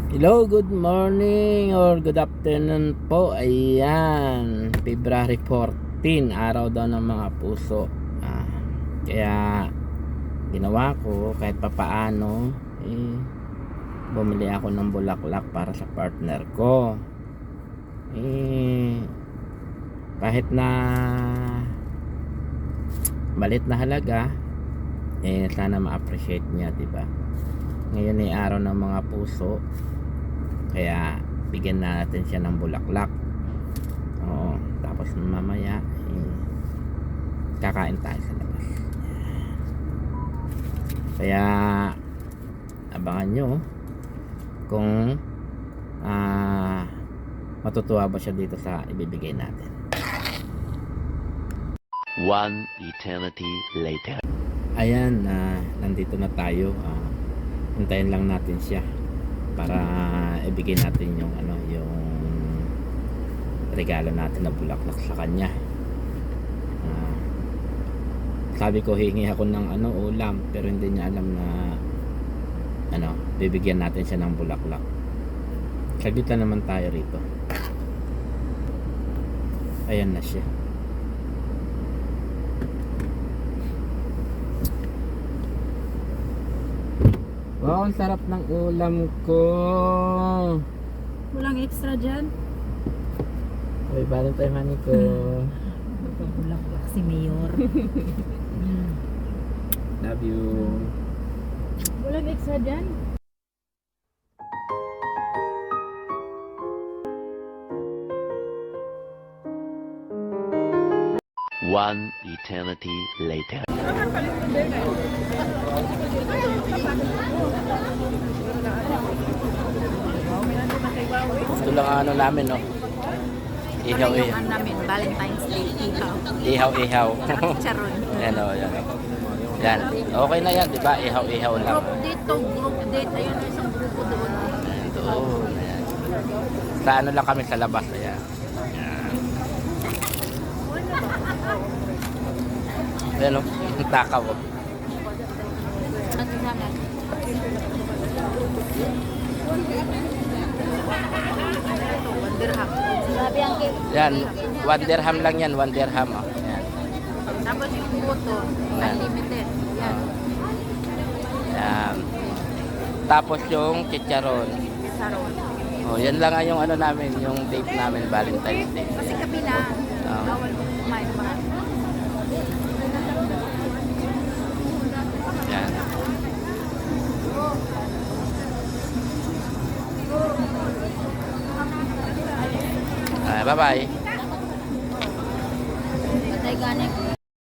Hello, good morning or good afternoon po. Ayan, February 14, araw daw ng mga puso. Kaya ginawa ko kahit papaano, bumili ako ng bulaklak para sa partner ko. Kahit na malit na halaga, sana ma-appreciate niya, diba? Ngayon ay araw ng mga puso, kaya bigyan natin siya ng bulaklak. Tapos mamaya kakain tayo sa labas. Kaya abangan nyo kung matutuwa ba siya dito sa ibibigay natin. One eternity later. Ayan, nandito na tayo. Hintayin lang natin siya para ibigay natin yung yung regalo natin na bulaklak sa kanya. Sabi ko hingi ako ng ulam, pero hindi niya alam na bibigyan natin siya ng bulaklak. Saglit na naman tayo rito. Ayan na siya. Wow, ang sarap ng ulam ko. Walang extra dyan. Happy Valentine, honey ko. Bulaklak si Mayor. Love you. Walang extra dyan. One eternity later. Ito lang namin, no? Ihaw, Yung namin, Valentine's Day, ihaw. ihaw, ihaw. Charon. Yan, yan. Yan. Okay na yan, di ba? Ihaw, ihaw lang. Group date. Ayun na isang grupo doon. Ayan, doon. Ayan. Sa lang kami sa labas. Ayan. Ayan. Ayan, no? Ang takaw. Ano naman? Dirham. Sabi ang cake. Yan. 1 dirham lang yan. 1 dirham. Oh. Ayan. Tapos yung buto, unlimited. Yan. Ayan. Tapos yung chicharon. Charon. Oh, yan lang yung namin, yung date namin, Valentine's Day. Kasi kabila, bawal mo kumain pa. Yan. Bye-bye. Patay ganit.